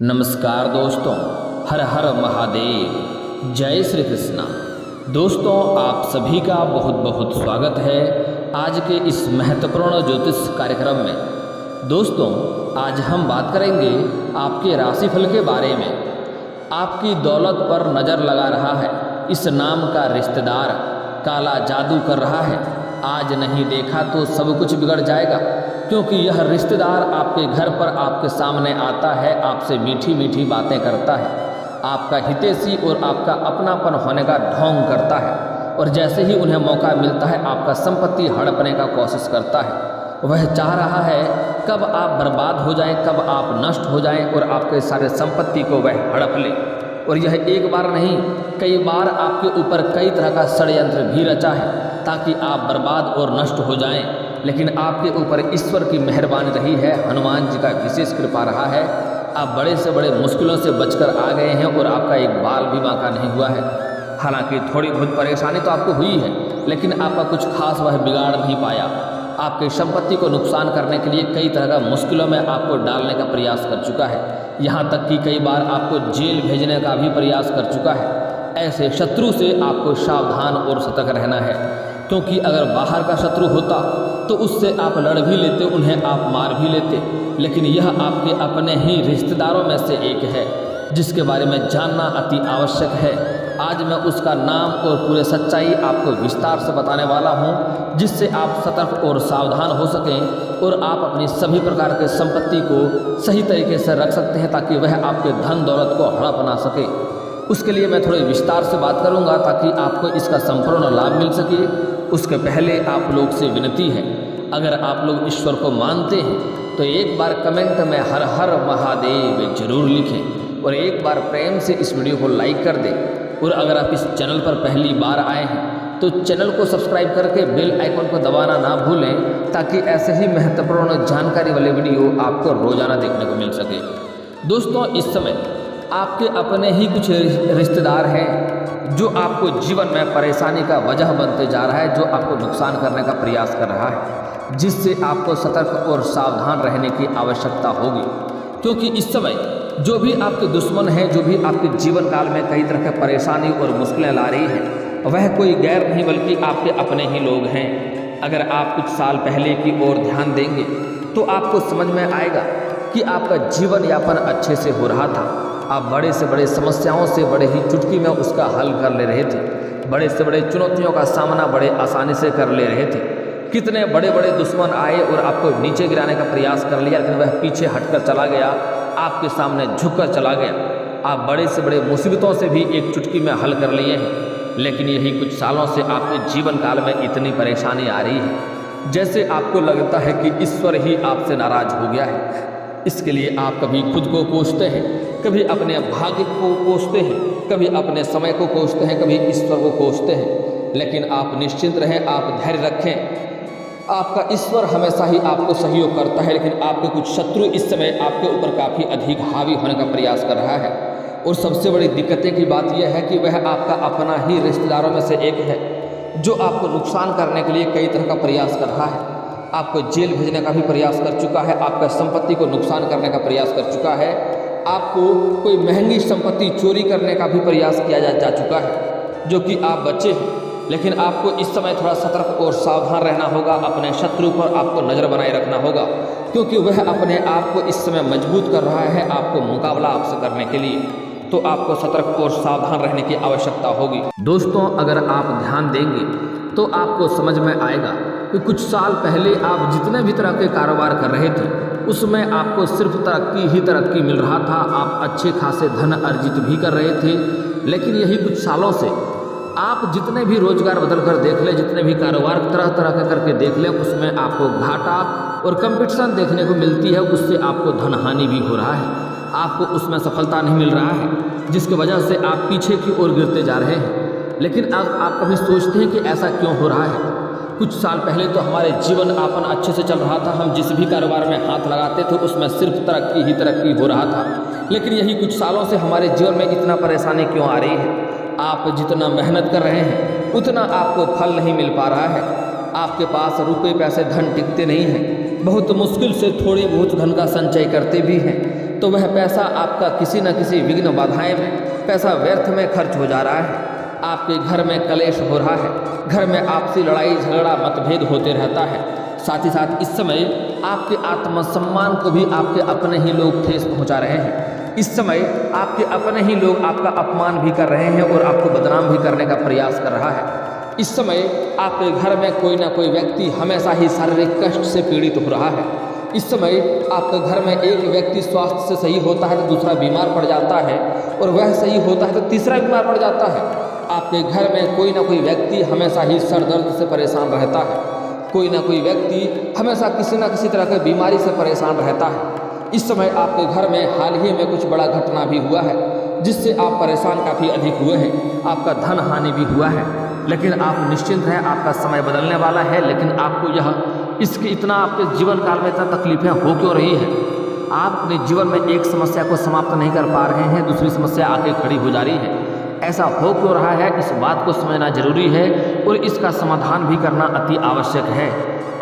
नमस्कार दोस्तों, हर हर महादेव, जय श्री कृष्णा। दोस्तों, आप सभी का बहुत बहुत स्वागत है आज के इस महत्वपूर्ण ज्योतिष कार्यक्रम में। दोस्तों, आज हम बात करेंगे आपके राशिफल के बारे में। आपकी दौलत पर नज़र लगा रहा है इस नाम का रिश्तेदार, काला जादू कर रहा है। आज नहीं देखा तो सब कुछ बिगड़ जाएगा, क्योंकि यह रिश्तेदार आपके घर पर आपके सामने आता है, आपसे मीठी मीठी बातें करता है, आपका हितैषी और आपका अपनापन होने का ढोंग करता है, और जैसे ही उन्हें मौका मिलता है आपका संपत्ति हड़पने का कोशिश करता है। वह चाह रहा है कब आप बर्बाद हो जाएं, कब आप नष्ट हो जाएं और आपके सारे संपत्ति को वह हड़प ले। और यह एक बार नहीं, कई बार आपके ऊपर कई तरह का षड्यंत्र भी रचा है ताकि आप बर्बाद और नष्ट हो जाएं। लेकिन आपके ऊपर ईश्वर की मेहरबानी रही है, हनुमान जी का विशेष कृपा रहा है। आप बड़े से बड़े मुश्किलों से बचकर आ गए हैं और आपका एक बाल भी बांका नहीं हुआ है। हालांकि थोड़ी बहुत परेशानी तो आपको हुई है, लेकिन आपका कुछ खास वह बिगाड़ नहीं पाया। आपकी संपत्ति को नुकसान करने के लिए कई तरह का मुश्किलों में आपको डालने का प्रयास कर चुका है। यहाँ तक कि कई बार आपको जेल भेजने का भी प्रयास कर चुका है। ऐसे शत्रु से आपको सावधान और सतर्क रहना है, क्योंकि अगर बाहर का शत्रु होता तो उससे आप लड़ भी लेते, उन्हें आप मार भी लेते। लेकिन यह आपके अपने ही रिश्तेदारों में से एक है, जिसके बारे में जानना अति आवश्यक है। आज मैं उसका नाम और पूरे सच्चाई आपको विस्तार से बताने वाला हूँ, जिससे आप सतर्क और सावधान हो सकें और आप अपनी सभी प्रकार के संपत्ति को सही तरीके से रख सकते हैं, ताकि वह आपके धन दौलत को हड़प ना सके। उसके लिए मैं थोड़े विस्तार से बात करूंगा ताकि आपको इसका संपूर्ण लाभ मिल सके। उसके पहले आप लोग से विनती है, अगर आप लोग ईश्वर को मानते हैं तो एक बार कमेंट में हर हर महादेव जरूर लिखें, और एक बार प्रेम से इस वीडियो को लाइक कर दें। और अगर आप इस चैनल पर पहली बार आए हैं तो चैनल को सब्सक्राइब करके बेल आइकन को दबाना ना भूलें, ताकि ऐसे ही महत्वपूर्ण जानकारी वाले वीडियो आपको रोजाना देखने को मिल सके। दोस्तों, इस समय आपके अपने ही कुछ रिश्तेदार हैं जो आपको जीवन में परेशानी का वजह बनते जा रहा है, जो आपको नुकसान करने का प्रयास कर रहा है, जिससे आपको सतर्क और सावधान रहने की आवश्यकता होगी। क्योंकि इस समय जो भी आपके दुश्मन हैं, जो भी आपके जीवन काल में कई तरह की परेशानी और मुश्किलें ला रही हैं, वह कोई गैर नहीं बल्कि आपके अपने ही लोग हैं। अगर आप कुछ साल पहले की ओर ध्यान देंगे तो आपको समझ में आएगा कि आपका जीवन यापन अच्छे से हो रहा था। आप बड़े से बड़े समस्याओं से बड़े ही चुटकी में उसका हल कर ले रहे थे, बड़े से बड़े चुनौतियों का सामना बड़े आसानी से कर ले रहे थे। कितने बड़े बड़े दुश्मन आए और आपको नीचे गिराने का प्रयास कर लिया, लेकिन वह पीछे हटकर चला गया, आपके सामने झुककर चला गया। आप बड़े से बड़े मुसीबतों से भी एक चुटकी में हल कर लिए हैं, लेकिन यही कुछ सालों से आपके जीवन काल में इतनी परेशानी आ रही है जैसे आपको लगता है कि ईश्वर ही आपसे नाराज हो गया है। इसके लिए आप कभी खुद को कोसते हैं, कभी अपने भाग्य को कोसते हैं, कभी अपने समय को कोसते हैं, कभी ईश्वर को कोसते हैं। लेकिन आप निश्चिंत रहें, आप धैर्य रखें। आपका ईश्वर हमेशा ही आपको सहयोग करता है, लेकिन आपके कुछ शत्रु इस समय आपके ऊपर काफ़ी अधिक हावी होने का प्रयास कर रहा है। और सबसे बड़ी दिक्कतें की बात यह है कि वह आपका अपना ही रिश्तेदारों में से एक है, जो आपको नुकसान करने के लिए कई तरह का प्रयास कर रहा है। आपको जेल भेजने का भी प्रयास कर चुका है, आपका संपत्ति को नुकसान करने का प्रयास कर चुका है, आपको कोई महंगी संपत्ति चोरी करने का भी प्रयास किया जा चुका है, जो कि आप बचे हैं। लेकिन आपको इस समय थोड़ा सतर्क और सावधान रहना होगा। अपने शत्रु पर आपको नज़र बनाए रखना होगा, क्योंकि वह अपने आप को इस समय मजबूत कर रहा है आपको मुकाबला आपसे करने के लिए। तो आपको सतर्क और सावधान रहने की आवश्यकता होगी। दोस्तों, अगर आप ध्यान देंगे तो आपको समझ में आएगा कि कुछ साल पहले आप जितने भी तरह के कारोबार कर रहे थे, उसमें आपको सिर्फ तरक्की ही तरक्की मिल रहा था। आप अच्छे खासे धन अर्जित भी कर रहे थे। लेकिन यही कुछ सालों से आप जितने भी रोजगार बदल कर देख लें, जितने भी कारोबार तरह तरह के करके देख लें, उसमें आपको घाटा और कंपटीशन देखने को मिलती है। उससे आपको धन हानि भी हो रहा है, आपको उसमें सफलता नहीं मिल रहा है, जिसकी वजह से आप पीछे की ओर गिरते जा रहे हैं। लेकिन अब आप कभी सोचते हैं कि ऐसा क्यों हो रहा है? कुछ साल पहले तो हमारे जीवन यापन अच्छे से चल रहा था, हम जिस भी कारोबार में हाथ लगाते थे उसमें सिर्फ तरक्की ही तरक्की हो रहा था। लेकिन यही कुछ सालों से हमारे जीवन में इतना परेशानी क्यों आ रही है? आप जितना मेहनत कर रहे हैं उतना आपको फल नहीं मिल पा रहा है। आपके पास रुपए पैसे धन टिकते नहीं हैं, बहुत मुश्किल से थोड़ी बहुत धन का संचय करते भी हैं, तो तो वह पैसा आपका किसी न किसी विघ्न बाधाएं में, पैसा व्यर्थ में खर्च हो जा रहा है। आपके घर में कलेश हो रहा है, घर में आपसी लड़ाई झगड़ा मतभेद होते रहता है। साथ ही साथ इस समय आपके आत्मसम्मान को भी आपके अपने ही लोग ठेस पहुंचा रहे हैं। इस समय आपके अपने ही लोग आपका अपमान भी कर रहे हैं और आपको बदनाम भी करने का प्रयास कर रहा है। इस समय आपके घर में कोई ना कोई व्यक्ति हमेशा ही शारीरिक कष्ट से पीड़ित हो रहा है। इस समय आपके घर में एक व्यक्ति स्वास्थ्य से सही होता है तो दूसरा बीमार पड़ जाता है, और वह सही होता है तो तीसरा बीमार पड़ जाता है। आपके घर में कोई ना कोई व्यक्ति हमेशा ही सर दर्द से परेशान रहता है, कोई ना कोई व्यक्ति हमेशा किसी न किसी तरह की बीमारी से परेशान रहता है। इस समय आपके घर में हाल ही में कुछ बड़ा घटना भी हुआ है जिससे आप परेशान काफ़ी अधिक हुए हैं। आपका धन हानि भी हुआ है, लेकिन आप निश्चिंत हैं, आपका समय बदलने वाला है। लेकिन आपको यह इसके इतना आपके जीवन काल में इतना तकलीफें हो क्यों रही है? आप अपने जीवन में एक समस्या को समाप्त नहीं कर पा रहे हैं, दूसरी समस्या आके खड़ी हो जा रही है। ऐसा हो क्यों रहा है, इस बात को समझना जरूरी है और इसका समाधान भी करना अति आवश्यक है।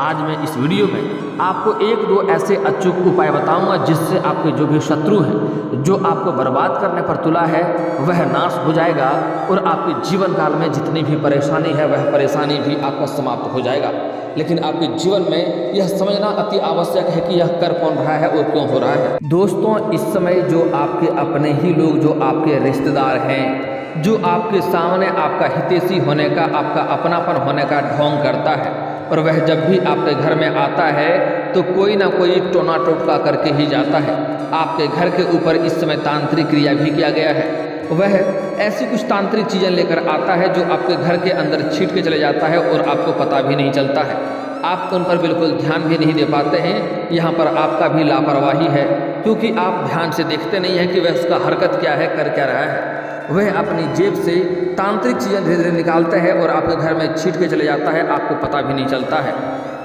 आज मैं इस वीडियो में आपको एक दो ऐसे अचूक उपाय बताऊंगा जिससे आपके जो भी शत्रु हैं, जो आपको बर्बाद करने पर तुला है, वह नाश हो जाएगा और आपके जीवन काल में जितनी भी परेशानी है वह परेशानी भी आपका समाप्त हो जाएगा। लेकिन आपके जीवन में यह समझना अति आवश्यक है कि यह कर कौन रहा है और क्यों हो रहा है। दोस्तों, इस समय जो आपके अपने ही लोग, जो आपके रिश्तेदार हैं, जो आपके सामने आपका हितैषी होने का, आपका अपनापन होने का ढोंग करता है, और वह जब भी आपके घर में आता है तो कोई ना कोई टोना टोटका करके ही जाता है। आपके घर के ऊपर इस समय तांत्रिक क्रिया भी किया गया है। वह ऐसी कुछ तांत्रिक चीज़ें लेकर आता है जो आपके घर के अंदर छीट के चले जाता है और आपको पता भी नहीं चलता है। आप उन पर बिल्कुल ध्यान भी नहीं दे पाते हैं। यहाँ पर आपका भी लापरवाही है, क्योंकि आप ध्यान से देखते नहीं हैं कि वह उसका हरकत क्या है, कर क्या रहा है। वह अपनी जेब से तांत्रिक चीज़ें धीरे धीरे निकालता है और आपके घर में छीट के चले जाता है, आपको पता भी नहीं चलता है।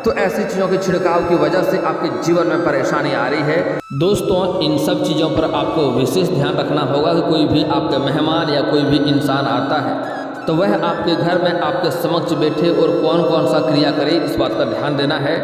तो ऐसी चीज़ों के छिड़काव की वजह से आपके जीवन में परेशानी आ रही है। दोस्तों, इन सब चीज़ों पर आपको विशेष ध्यान रखना होगा कि कोई भी आपके मेहमान या कोई भी इंसान आता है तो वह आपके घर में आपके समक्ष बैठे और कौन कौन सा क्रिया करे, इस बात का ध्यान देना है।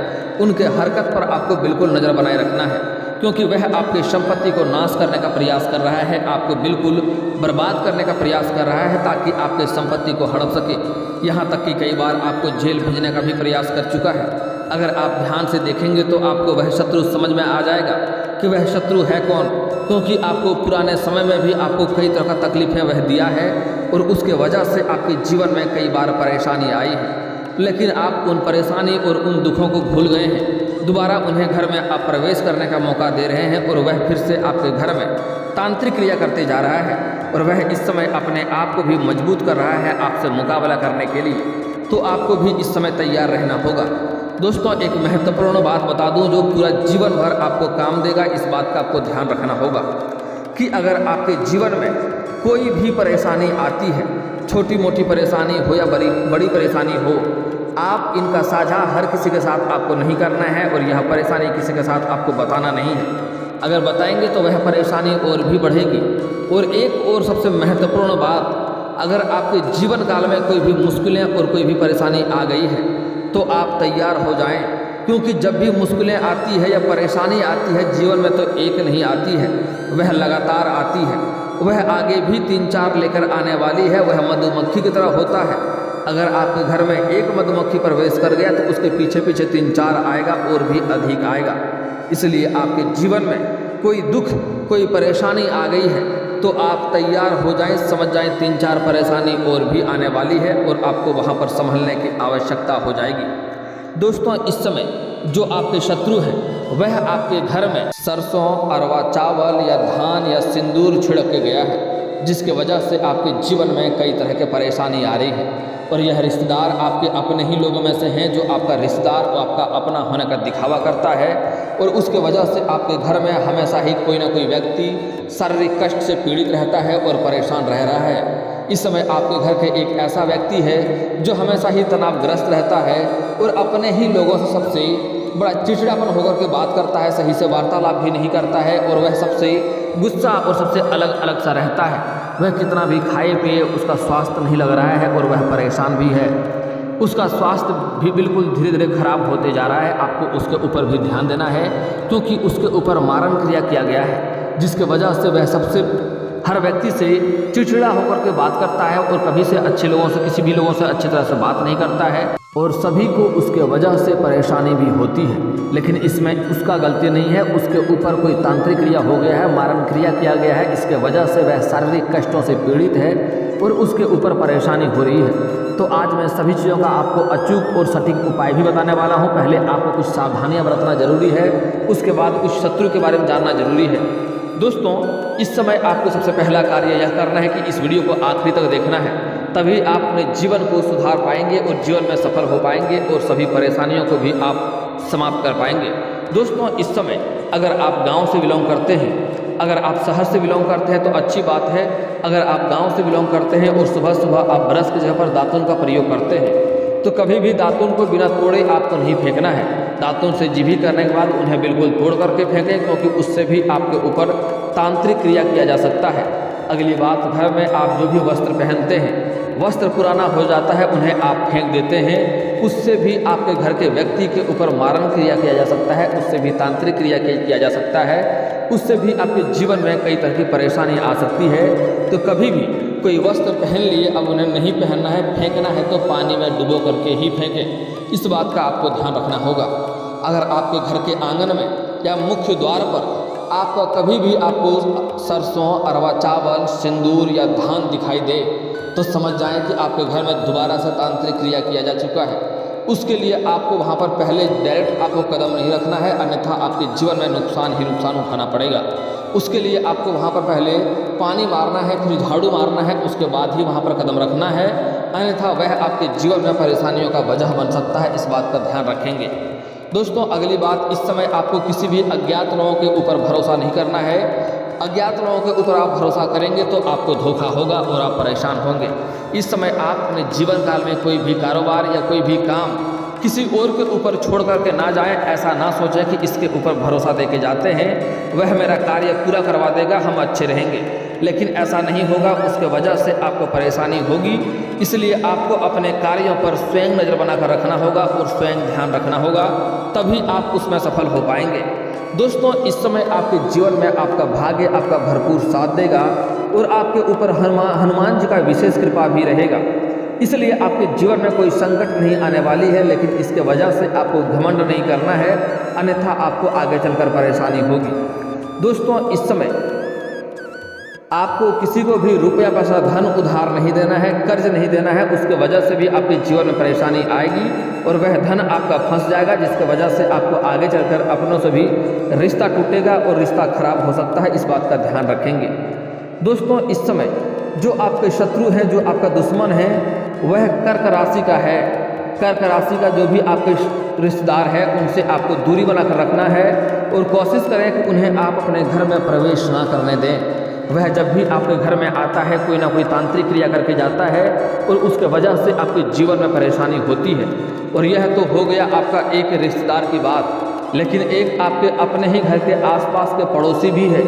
उनके हरकत पर आपको बिल्कुल नज़र बनाए रखना है, क्योंकि वह आपकी संपत्ति को नाश करने का प्रयास कर रहा है, आपको बिल्कुल बर्बाद करने का प्रयास कर रहा है ताकि आपके संपत्ति को हड़प सके। यहाँ तक कि कई बार आपको जेल भेजने का भी प्रयास कर चुका है। अगर आप ध्यान से देखेंगे तो आपको वह शत्रु समझ में आ जाएगा कि वह शत्रु है कौन, क्योंकि आपको पुराने समय में भी आपको कई तरह का तकलीफें वह दिया है और उसके वजह से आपके जीवन में कई बार परेशानी आई है। लेकिन आप उन परेशानी और उन दुखों को भूल गए हैं। दोबारा उन्हें घर में आप प्रवेश करने का मौका दे रहे हैं और वह फिर से आपके घर में तांत्रिक क्रिया करते जा रहा है और वह इस समय अपने आप को भी मजबूत कर रहा है आपसे मुकाबला करने के लिए। तो आपको भी इस समय तैयार रहना होगा। दोस्तों, एक महत्वपूर्ण बात बता दूं जो पूरा जीवन भर आपको काम देगा। इस बात का आपको ध्यान रखना होगा कि अगर आपके जीवन में कोई भी परेशानी आती है, छोटी मोटी परेशानी हो या बड़ी परेशानी हो, आप इनका साझा हर किसी के साथ आपको नहीं करना है और यह परेशानी किसी के साथ आपको बताना नहीं है। अगर बताएंगे तो वह परेशानी और भी बढ़ेगी। और एक और सबसे महत्वपूर्ण बात, अगर आपके जीवन काल में कोई भी मुश्किलें और कोई भी परेशानी आ गई है तो आप तैयार हो जाएं, क्योंकि जब भी मुश्किलें आती है या परेशानी आती है जीवन में तो एक नहीं आती है, वह लगातार आती है। वह आगे भी 3-4 लेकर आने वाली है। वह मधुमक्खी की तरह होता है। अगर आपके घर में एक मधुमक्खी प्रवेश कर गया तो उसके पीछे पीछे 3-4 आएगा और भी अधिक आएगा। इसलिए आपके जीवन में कोई दुख, कोई परेशानी आ गई है तो आप तैयार हो जाएं, समझ जाएं 3-4 परेशानी और भी आने वाली है और आपको वहाँ पर संभलने की आवश्यकता हो जाएगी। दोस्तों, इस समय जो आपके शत्रु हैं वह आपके घर में सरसों, अरवा चावल या धान या सिंदूर छिड़क के गया है, जिसके वजह से आपके जीवन में कई तरह के परेशानी आ रही है। और यह रिश्तेदार आपके अपने ही लोगों में से हैं, जो आपका रिश्तेदार और आपका अपना होने का दिखावा करता है और उसके वजह से आपके घर में हमेशा ही कोई ना कोई व्यक्ति शारीरिक कष्ट से पीड़ित रहता है और परेशान रह रहा है। इस समय आपके घर के एक ऐसा व्यक्ति है जो हमेशा ही तनावग्रस्त रहता है और अपने ही लोगों से सबसे बड़ा चिड़चिड़ापन होकर के बात करता है, सही से वार्तालाप भी नहीं करता है और वह सबसे गुस्सा और सबसे अलग अलग सा रहता है। वह कितना भी खाए पिए उसका स्वास्थ्य नहीं लग रहा है और वह परेशान भी है। उसका स्वास्थ्य भी बिल्कुल धीरे धीरे खराब होते जा रहा है। आपको उसके ऊपर भी ध्यान देना है, क्योंकि उसके ऊपर मारण क्रिया किया गया है। जिसके वजह से वह हर व्यक्ति से चिड़चिड़ा होकर के बात करता है और कभी से अच्छे लोगों से किसी भी लोगों से अच्छी तरह से बात नहीं करता है और सभी को उसके वजह से परेशानी भी होती है। लेकिन इसमें उसका गलती नहीं है, उसके ऊपर कोई तांत्रिक क्रिया हो गया है, मारण क्रिया किया गया है, इसके वजह से वह शारीरिक कष्टों से पीड़ित है और उसके ऊपर परेशानी हो रही है। तो आज मैं सभी चीज़ों का आपको अचूक और सटीक उपाय भी बताने वाला हूँ। पहले आपको कुछ सावधानियाँ बरतना जरूरी है, उसके बाद कुछ शत्रु के बारे में जानना जरूरी है। दोस्तों, इस समय आपको सबसे पहला कार्य यह करना है कि इस वीडियो को आखिरी तक देखना है, तभी आप अपने जीवन को सुधार पाएंगे और जीवन में सफल हो पाएंगे और सभी परेशानियों को भी आप समाप्त कर पाएंगे। दोस्तों, इस समय अगर आप गांव से बिलोंग करते हैं, अगर आप शहर से बिलोंग करते हैं तो अच्छी बात है। अगर आप गांव से बिलोंग करते हैं और सुबह सुबह आप ब्रश की जगह पर दातुन का प्रयोग करते हैं तो कभी भी दातुन को बिना तोड़े आपको नहीं फेंकना है। दातुन से जीभी करने के बाद उन्हें बिल्कुल तोड़ करके फेंकें, क्योंकि उससे भी आपके ऊपर तांत्रिक क्रिया किया जा सकता है। अगली बात, घर में आप जो भी वस्त्र पहनते हैं, वस्त्र पुराना हो जाता है, उन्हें आप फेंक देते हैं, उससे भी आपके घर के व्यक्ति के ऊपर मारण क्रिया किया जा सकता है, उससे भी तांत्रिक क्रिया किया जा सकता है, उससे भी आपके जीवन में कई तरह की परेशानी आ सकती है। तो कभी भी कोई वस्त्र पहन लिए, अब उन्हें नहीं पहनना है, फेंकना है तो पानी में डुबो करके ही फेंकें। इस बात का आपको ध्यान रखना होगा। अगर आपके घर के आंगन में या मुख्य द्वार पर आपका कभी भी आपको सरसों, अरवा चावल, सिंदूर या धान दिखाई दे तो समझ जाएं कि आपके घर में दोबारा से तांत्रिक क्रिया किया जा चुका है। उसके लिए आपको वहाँ पर पहले डायरेक्ट आपको कदम नहीं रखना है, अन्यथा आपके जीवन में नुकसान ही नुकसान उठाना पड़ेगा। उसके लिए आपको वहाँ पर पहले पानी मारना है, फिर झाड़ू मारना है, उसके बाद ही वहाँ पर कदम रखना है, अन्यथा वह आपके जीवन में परेशानियों का वजह बन सकता है। इस बात का ध्यान रखेंगे। दोस्तों, अगली बात, इस समय आपको किसी भी अज्ञात लोगों के ऊपर भरोसा नहीं करना है। अज्ञात लोगों के ऊपर आप भरोसा करेंगे तो आपको धोखा होगा और आप परेशान होंगे। इस समय आप अपने जीवन काल में कोई भी कारोबार या कोई भी काम किसी और के ऊपर छोड़ करके ना जाएं। ऐसा ना सोचें कि इसके ऊपर भरोसा देके जाते हैं, वह मेरा कार्य पूरा करवा देगा, हम अच्छे रहेंगे, लेकिन ऐसा नहीं होगा। उसके वजह से आपको परेशानी होगी। इसलिए आपको अपने कार्यों पर स्वयं नज़र बनाकर रखना होगा और स्वयं ध्यान रखना होगा, तभी आप उसमें सफल हो पाएंगे। दोस्तों, इस समय आपके जीवन में आपका भाग्य आपका भरपूर साथ देगा और आपके ऊपर हनुमान जी का विशेष कृपा भी रहेगा। इसलिए आपके जीवन में कोई संकट नहीं आने वाली है, लेकिन इसके वजह से आपको घमंड नहीं करना है, अन्यथा आपको आगे चलकर परेशानी होगी। दोस्तों, इस समय आपको किसी को भी रुपया पैसा धन उधार नहीं देना है, कर्ज नहीं देना है। उसके वजह से भी आपके जीवन में परेशानी आएगी और वह धन आपका फंस जाएगा, जिसके वजह से आपको आगे चलकर अपनों से भी रिश्ता टूटेगा और रिश्ता खराब हो सकता है। इस बात का ध्यान रखेंगे। दोस्तों, इस समय जो आपके शत्रु हैं, जो आपका दुश्मन है, वह कर्क राशि का है। कर्क राशि का जो भी आपके रिश्तेदार है, उनसे आपको दूरी बनाकर रखना है और कोशिश करें कि उन्हें आप अपने घर में प्रवेश ना करने दें। वह जब भी आपके घर में आता है कोई ना कोई तांत्रिक क्रिया करके जाता है और उसके वजह से आपके जीवन में परेशानी होती है। और यह तो हो गया आपका एक रिश्तेदार की बात, लेकिन एक आपके अपने ही घर के आसपास के पड़ोसी भी है,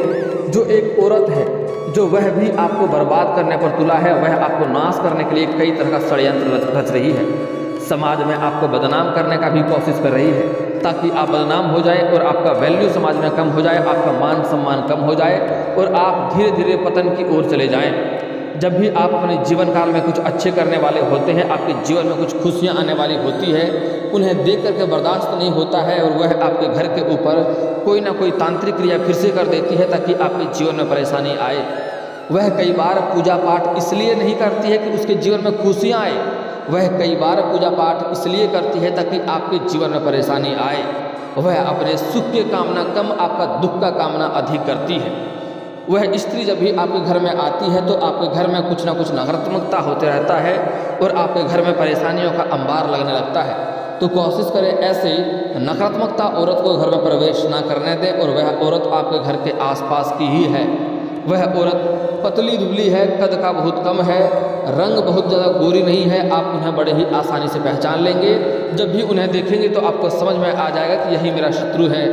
जो एक औरत है, जो वह भी आपको बर्बाद करने पर तुला है। वह आपको नाश करने के लिए कई तरह का षड्यंत्र रच रही है। समाज में आपको बदनाम करने का भी कोशिश कर रही है, ताकि आप बदनाम हो जाए और आपका वैल्यू समाज में कम हो जाए, आपका मान सम्मान कम हो जाए और आप धीरे धीरे पतन की ओर चले जाएं। जब भी आप अपने जीवन काल में कुछ अच्छे करने वाले होते हैं, आपके जीवन में कुछ खुशियां आने वाली होती है, उन्हें देख करके बर्दाश्त नहीं होता है और वह आपके घर के ऊपर कोई ना कोई तांत्रिक क्रिया फिर से कर देती है, ताकि आपके जीवन में परेशानी आए। वह कई बार पूजा पाठ इसलिए नहीं करती है कि उसके जीवन में खुशियाँ आए, वह कई बार पूजा पाठ इसलिए करती है ताकि आपके जीवन में परेशानी आए। वह अपने सुख की कामना कम, आपका दुख का कामना अधिक करती है। वह स्त्री जब भी आपके घर में आती है तो आपके घर में कुछ ना कुछ नकारात्मकता होते रहता है और आपके घर में परेशानियों का अंबार लगने लगता है। तो कोशिश करें ऐसे नकारात्मकता औरत को घर में प्रवेश ना करने दें। और वह औरत आपके घर के आसपास की ही है। वह औरत पतली दुबली है, कद का बहुत कम है, रंग बहुत ज़्यादा गोरी नहीं है। आप उन्हें बड़े ही आसानी से पहचान लेंगे। जब भी उन्हें देखेंगे तो आपको समझ में आ जाएगा कि यही मेरा शत्रु है।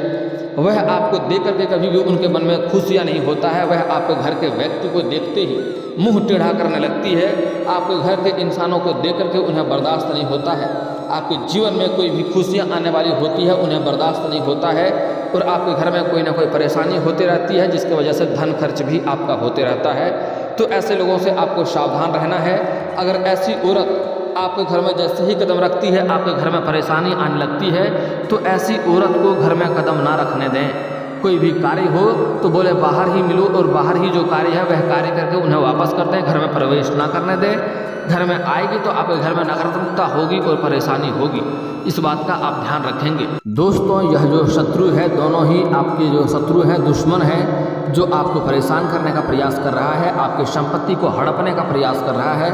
वह आपको देख करके कभी भी उनके मन में खुशियाँ नहीं होता है। वह आपके घर के व्यक्ति को देखते ही मुंह टेढ़ा करने लगती है। आपके घर के इंसानों को देख करके उन्हें बर्दाश्त नहीं होता है। आपके जीवन में कोई भी खुशियाँ आने वाली होती है, उन्हें बर्दाश्त नहीं होता है। और आपके घर में कोई ना कोई परेशानी होती रहती है, जिसकी वजह से धन खर्च भी आपका होते रहता है। तो ऐसे लोगों से आपको सावधान रहना है। अगर ऐसी औरत आपके घर में जैसे ही कदम रखती है आपके घर में परेशानी आने लगती है, तो ऐसी औरत को घर में कदम ना रखने दें। कोई भी कार्य हो तो बोले बाहर ही मिलो, और बाहर ही जो कार्य है वह कार्य करके उन्हें वापस कर दें, घर में प्रवेश ना करने दें। घर में आएगी तो आपके घर में नकारात्मकता होगी और परेशानी होगी, इस बात का आप ध्यान रखेंगे। दोस्तों, यह जो शत्रु है, दोनों ही आपके जो शत्रु हैं, दुश्मन हैं, जो आपको परेशान करने का प्रयास कर रहा है, आपकी संपत्ति को हड़पने का प्रयास कर रहा है,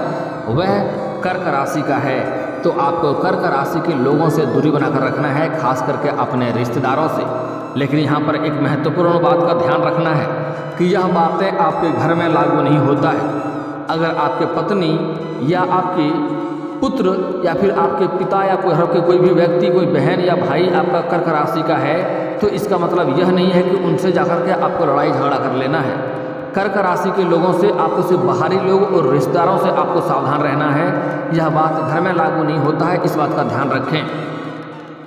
वह कर्क राशि का है। तो आपको कर्क राशि के लोगों से दूरी बनाकर रखना है, खास करके अपने रिश्तेदारों से। लेकिन यहाँ पर एक महत्वपूर्ण बात का ध्यान रखना है कि यह बातें आपके घर में लागू नहीं होता है। अगर आपके पत्नी या आपके पुत्र या फिर आपके पिता या घर के कोई भी व्यक्ति, कोई बहन या भाई आपका कर्क राशि का है, तो इसका मतलब यह नहीं है कि उनसे जाकर के आपको लड़ाई झगड़ा कर लेना है। कर्क राशि के लोगों से आपको सिर्फ बाहरी लोग और रिश्तेदारों से आपको सावधान रहना है। यह बात घर में लागू नहीं होता है, इस बात का ध्यान रखें।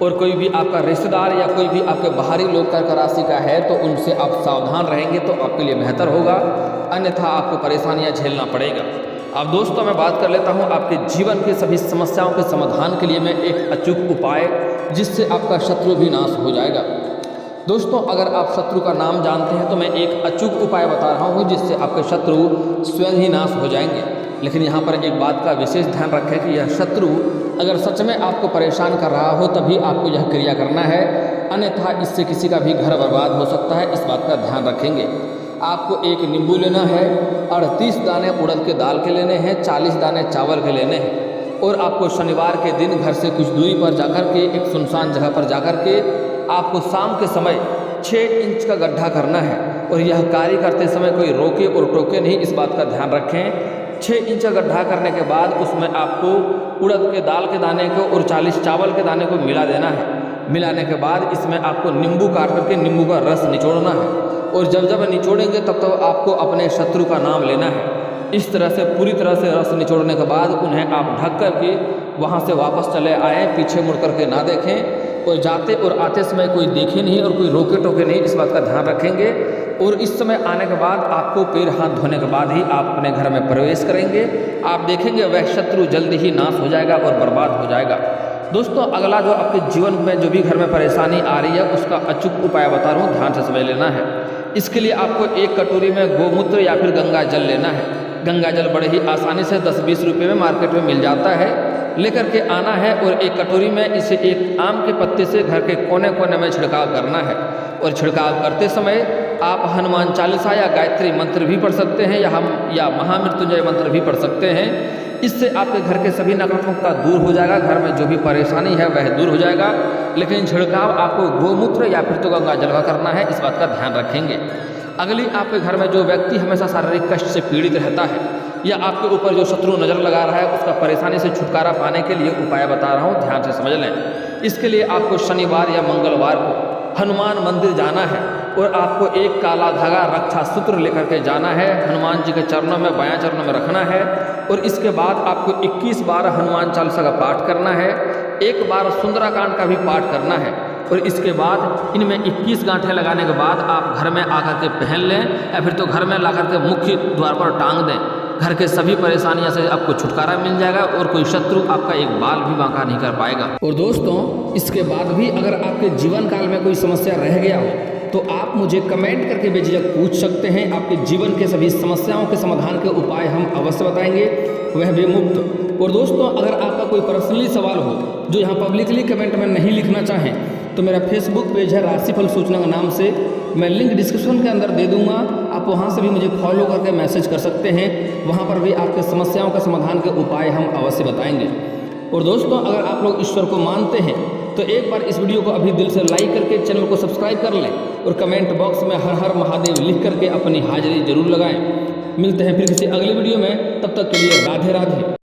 और कोई भी आपका रिश्तेदार या कोई भी आपके बाहरी लोग कर्क राशि का है तो उनसे आप सावधान रहेंगे तो आपके लिए बेहतर होगा, अन्यथा आपको परेशानियां झेलना पड़ेगा। अब दोस्तों, मैं बात कर लेता हूं आपके जीवन के सभी समस्याओं के समाधान के लिए मैं एक अचूक उपाय, जिससे आपका शत्रु भी नाश हो जाएगा। दोस्तों, अगर आप शत्रु का नाम जानते हैं तो मैं एक अचूक उपाय बता रहा हूँ जिससे आपके शत्रु स्वयं ही नाश हो जाएंगे। लेकिन यहाँ पर एक बात का विशेष ध्यान रखें कि यह शत्रु अगर सच में आपको परेशान कर रहा हो तभी आपको यह क्रिया करना है, अन्यथा इससे किसी का भी घर बर्बाद हो सकता है, इस बात का ध्यान रखेंगे। आपको एक नींबू लेना है, 38 दाने उड़द के दाल के लेने हैं, 40 दाने चावल के लेने हैं, और आपको शनिवार के दिन घर से कुछ दूरी पर जाकर के, एक सुनसान जगह पर जाकर के आपको शाम के समय 6 इंच का गड्ढा करना है। और यह कार्य करते समय कोई रोके और टोके नहीं, इस बात का ध्यान रखें। 6 इंच का गड्ढा करने के बाद उसमें आपको उड़द के दाल के दाने को और 40 चावल के दाने को मिला देना है। मिलाने के बाद इसमें आपको नींबू काट करके नींबू का रस निचोड़ना है, और जब जब निचोड़ेंगे तब आपको अपने शत्रु का नाम लेना है। इस तरह से पूरी तरह से रस निचोड़ने के बाद उन्हें आप ढक करके वहाँ से वापस चले आएँ, पीछे मुड़ करके ना देखें, और जाते और आते समय कोई देखे नहीं और कोई रोके टोके नहीं, इस बात का ध्यान रखेंगे। और इस समय आने के बाद आपको पैर हाथ धोने के बाद ही आप अपने घर में प्रवेश करेंगे। आप देखेंगे वह शत्रु जल्दी ही नाश हो जाएगा और बर्बाद हो जाएगा। दोस्तों, अगला जो आपके जीवन में जो भी घर में परेशानी आ रही है उसका अचूक उपाय बता रहा हूँ, ध्यान से समझ लेना है। इसके लिए आपको एक कटोरी में गोमूत्र या फिर गंगा जल लेना है। गंगा जल बड़े ही आसानी से 10-20 रुपये में मार्केट में मिल जाता है, लेकर के आना है और एक कटोरी में इसे एक आम के पत्ते से घर के कोने कोने में छिड़काव करना है। और छिड़काव करते समय आप हनुमान चालीसा या गायत्री मंत्र भी पढ़ सकते हैं, या महामृत्युंजय मंत्र भी पढ़ सकते हैं। इससे आपके घर के सभी नकारात्मकता दूर हो जाएगा, घर में जो भी परेशानी है वह दूर हो जाएगा। लेकिन छिड़काव आपको गोमूत्र या फिर तो गंगा जल का करना है, इस बात का ध्यान रखेंगे। अगली, आपके घर में जो व्यक्ति हमेशा शारीरिक कष्ट से पीड़ित रहता है या आपके ऊपर जो शत्रु नज़र लगा रहा है, उसका परेशानी से छुटकारा पाने के लिए उपाय बता रहा हूँ, ध्यान से समझ लें। इसके लिए आपको शनिवार या मंगलवार को हनुमान मंदिर जाना है और आपको एक काला धागा रक्षा सूत्र लेकर के जाना है, हनुमान जी के चरणों में, बायां चरणों में रखना है। और इसके बाद आपको 21 बार हनुमान चालीसा का पाठ करना है, 1 बार सुंदराकांड का भी पाठ करना है। और इसके बाद इनमें 21 गांठें लगाने के बाद आप घर में आकर के पहन लें, या फिर तो घर में ला कर के मुख्य द्वार पर टांग दें। घर के सभी परेशानियों से आपको छुटकारा मिल जाएगा और कोई शत्रु आपका एक बाल भी बांका नहीं कर पाएगा। और दोस्तों, इसके बाद भी अगर आपके जीवन काल में कोई समस्या रह गया हो तो आप मुझे कमेंट करके बेझिझक पूछ सकते हैं। आपके जीवन के सभी समस्याओं के समाधान के उपाय हम अवश्य बताएंगे, वह भी मुफ्त। और दोस्तों, अगर आपका कोई पर्सनली सवाल हो जो यहाँ पब्लिकली कमेंट में नहीं लिखना चाहें तो मेरा फेसबुक पेज है राशिफल सूचना के नाम से, मैं लिंक डिस्क्रिप्शन के अंदर दे दूंगा। आप वहां से भी मुझे फॉलो करके मैसेज कर सकते हैं, वहां पर भी आपके समस्याओं का समाधान के उपाय हम अवश्य बताएंगे। और दोस्तों, अगर आप लोग ईश्वर को मानते हैं तो एक बार इस वीडियो को अभी दिल से लाइक करके चैनल को सब्सक्राइब कर लें और कमेंट बॉक्स में हर हर महादेव लिख करके अपनी हाजिरी जरूर लगाएं। मिलते हैं फिर किसी अगली वीडियो में, तब तक के लिए राधे राधे।